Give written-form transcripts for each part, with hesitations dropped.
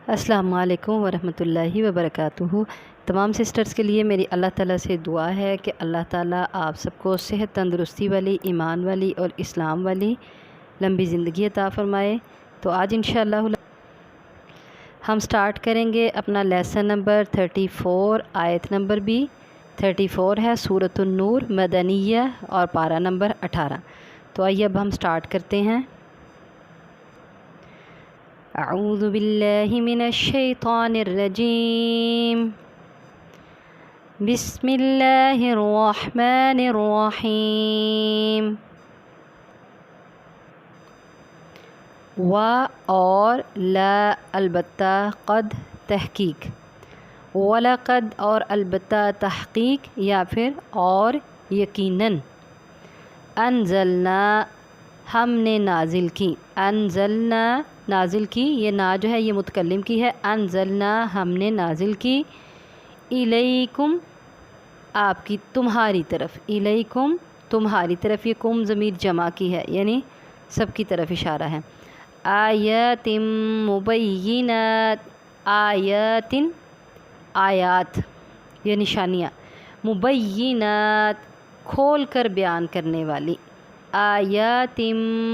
السلام علیکم ورحمۃ اللہ وبرکاتہ۔ تمام سسٹرز کے لیے میری اللہ تعالیٰ سے دعا ہے کہ اللہ تعالیٰ آپ سب کو صحت تندرستی والی، ایمان والی اور اسلام والی لمبی زندگی عطا فرمائے۔ تو آج انشاءاللہ ہم سٹارٹ کریں گے اپنا لیسن نمبر 34، آیت نمبر بھی 34 ہے، سورۃ النور مدنیہ اور پارہ نمبر 18۔ تو آئیے اب ہم سٹارٹ کرتے ہیں۔ اعوذ باللہ من الشیطان الرجیم، بسم اللہ الرحمن الرحیم۔ و اور لا البتہ، قد تحقیق، ولقد اور البتہ تحقیق یا پھر اور یقیناً، انزلنا ہم نے نازل کی، انزلنا نازل کی، یہ نا جو ہے یہ متکلم کی ہے، انزلنا ہم نے نازل کی، الیکم آپ کی تمہاری طرف، الیکم تمہاری طرف، یہ کم ضمیر جمع کی ہے یعنی سب کی طرف اشارہ ہے۔ آیات مبینات، آیات آیات یہ نشانیاں، مبینات کھول کر بیان کرنے والی، آیات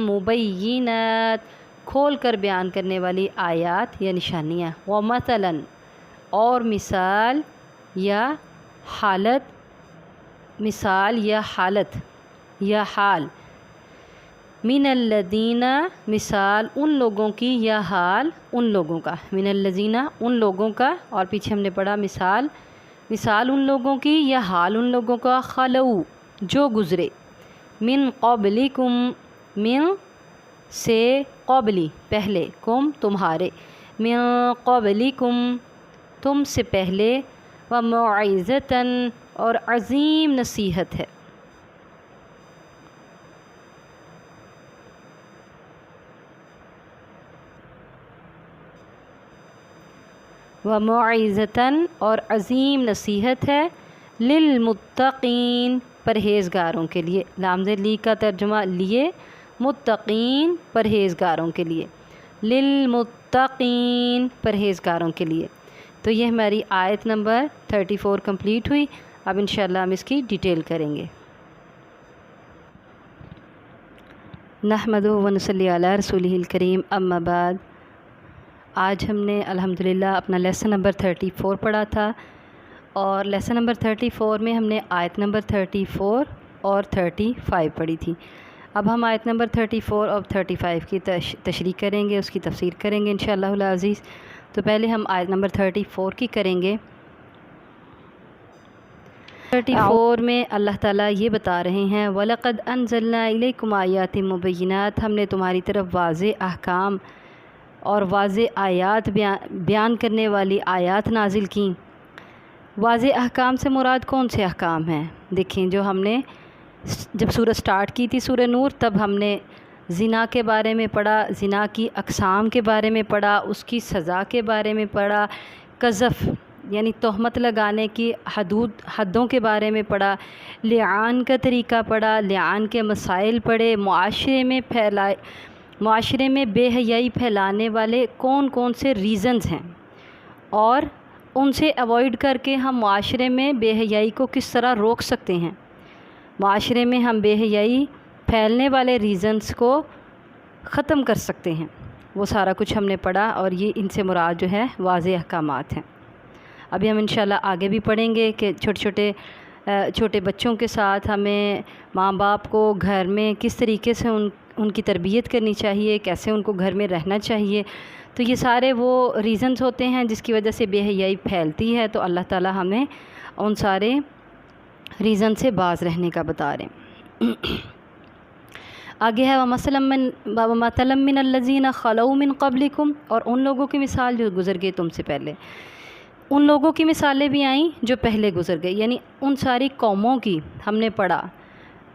مبینات کھول کر بیان کرنے والی آیات یا نشانیاں، ومثلاً اور مثال یا حالت، مثال یا حالت یا حال، من الذین مثال ان لوگوں کی یا حال ان لوگوں کا، من الذین ان لوگوں کا، اور پیچھے ہم نے پڑھا مثال، مثال ان لوگوں کی یا حال ان لوگوں کا، خلو جو گزرے، من قبلکم من سے، قبلی پہلے، کم تمہارے، من قبلکم تم سے پہلے، وموعظۃً اور عظیم نصیحت ہے، وموعظۃً اور عظیم نصیحت ہے، للمتقین پرہیزگاروں کے لیے، لام زیر لی کا ترجمہ لیے، متقین پرہیزگاروں کے لیے، للمتقین پرہیزگاروں کے لیے۔ تو یہ ہماری آیت نمبر 34 کمپلیٹ ہوئی۔ اب انشاءاللہ ہم اس کی ڈیٹیل کریں گے۔ نحمدہ و نصلی علی رسولہ الکریم، اما بعد۔ آج ہم نے الحمدللہ اپنا لیسن نمبر 34 پڑھا تھا، اور لیسن نمبر 34 میں ہم نے آیت نمبر 34 اور 35 پڑھی تھی۔ اب ہم آیت نمبر 34 اور 35 کی تشریح کریں گے، اس کی تفسیر کریں گے انشاءاللہ العزیز۔ تو پہلے ہم آیت نمبر 34 کی کریں گے۔ 34 میں اللہ تعالیٰ یہ بتا رہے ہیں، وَلَقَدْ أَنزَلْنَا إِلَيْكُمْ آيَاتٍ مُبَيِّنَاتٍ ہم نے تمہاری طرف واضح احکام اور واضح آیات بیان کرنے والی آیات نازل کیں۔ واضح احکام سے مراد کون سے احکام ہیں؟ دیکھیں، جو ہم نے جب سورہ سٹارٹ کی تھی سورہ نور، تب ہم نے زنا کے بارے میں پڑھا، زنا کی اقسام کے بارے میں پڑھا، اس کی سزا کے بارے میں پڑھا، قذف یعنی تہمت لگانے کی حدوں کے بارے میں پڑھا، لعان کا طریقہ پڑھا، لعان کے مسائل پڑھے، معاشرے میں بے حیائی پھیلانے والے کون کون سے ریزنز ہیں، اور ان سے ایوائڈ کر کے ہم معاشرے میں بے حیائی کو کس طرح روک سکتے ہیں، معاشرے میں ہم بے حیائی پھیلنے والے ریزنز کو ختم کر سکتے ہیں، وہ سارا کچھ ہم نے پڑھا، اور یہ ان سے مراد جو ہے واضح احکامات ہیں۔ ابھی ہم انشاءاللہ آگے بھی پڑھیں گے کہ چھوٹے بچوں کے ساتھ ہمیں ماں باپ کو گھر میں کس طریقے سے ان کی تربیت کرنی چاہیے، کیسے ان کو گھر میں رہنا چاہیے۔ تو یہ سارے وہ ریزنز ہوتے ہیں جس کی وجہ سے بے حیائی پھیلتی ہے، تو اللہ تعالیٰ ہمیں ان سارے ریزن سے باز رہنے کا بتا رہے ہیں۔ آگے ہے وَمَثَلًا مِّنَ الَّذِينَ خَلَوْا مِن قَبْلِكُمْ اور ان لوگوں کی مثال جو گزر گئے تم سے پہلے، ان لوگوں کی مثالیں بھی آئیں جو پہلے گزر گئے، یعنی ان ساری قوموں کی ہم نے پڑھا۔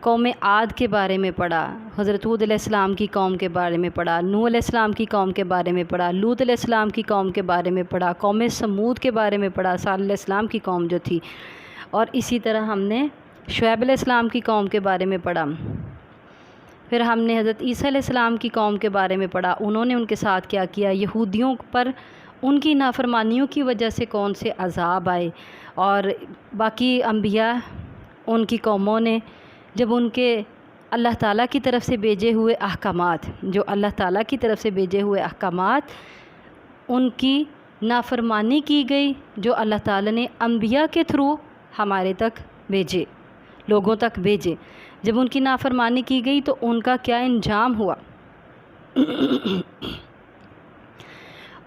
قوم عاد کے بارے میں پڑھا، حضرت ہود علیہ السلام کی قوم کے بارے میں پڑھا، نوح علیہ السلام کی قوم کے بارے میں پڑھا، لوط علیہ السلام کی قوم کے بارے میں پڑھا، قوم سمود کے بارے میں پڑھا، صالح علیہ السلام کی قوم جو تھی، اور اسی طرح ہم نے شعیب علیہ السلام کی قوم کے بارے میں پڑھا۔ پھر ہم نے حضرت عیسیٰ علیہ السلام کی قوم کے بارے میں پڑھا، انہوں نے ان کے ساتھ کیا کیا، یہودیوں پر ان کی نافرمانیوں کی وجہ سے کون سے عذاب آئے، اور باقی انبیاء ان کی قوموں نے جب ان کے اللہ تعالیٰ کی طرف سے بھیجے ہوئے احکامات، جو اللہ تعالیٰ کی طرف سے بھیجے ہوئے احکامات، ان کی نافرمانی کی گئی جو اللہ تعالیٰ نے انبیاء کے تھرو ہمارے تک بھیجے، لوگوں تک بھیجے، جب ان کی نافرمانی کی گئی تو ان کا کیا انجام ہوا۔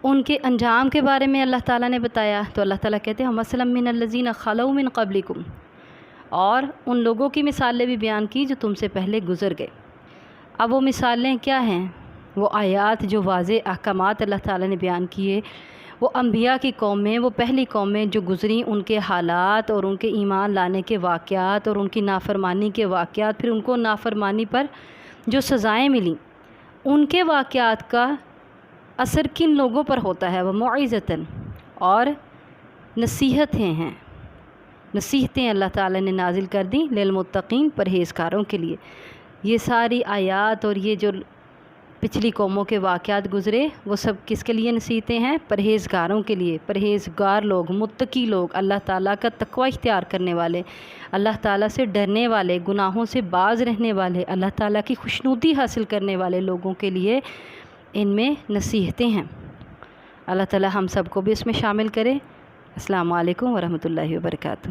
ان کے انجام کے بارے میں اللہ تعالیٰ نے بتایا، تو اللہ تعالیٰ کہتے ہیں مثلا من الذین خلوا من قبلکم، اور ان لوگوں کی مثالیں بھی بیان کی جو تم سے پہلے گزر گئے۔ اب وہ مثالیں کیا ہیں؟ وہ آیات جو واضح احکامات اللہ تعالیٰ نے بیان کیے، وہ انبیاء کی قومیں، وہ پہلی قومیں جو گزریں، ان کے حالات اور ان کے ایمان لانے کے واقعات اور ان کی نافرمانی کے واقعات، پھر ان کو نافرمانی پر جو سزائیں ملیں، ان کے واقعات کا اثر کن لوگوں پر ہوتا ہے؟ وہ موعظۃً، اور نصیحتیں ہیں، نصیحتیں اللہ تعالیٰ نے نازل کر دیں للمتقین، پرہیزگاروں کے لیے۔ یہ ساری آیات اور یہ جو پچھلی قوموں کے واقعات گزرے وہ سب کس کے لیے نصیحتیں ہیں؟ پرہیزگاروں کے لیے۔ پرہیزگار لوگ، متقی لوگ، اللہ تعالیٰ کا تقوی اختیار کرنے والے، اللہ تعالیٰ سے ڈرنے والے، گناہوں سے باز رہنے والے، اللہ تعالیٰ کی خوشنودی حاصل کرنے والے لوگوں کے لیے ان میں نصیحتیں ہیں۔ اللہ تعالیٰ ہم سب کو بھی اس میں شامل کرے۔ السلام علیکم ورحمۃ اللہ وبرکاتہ۔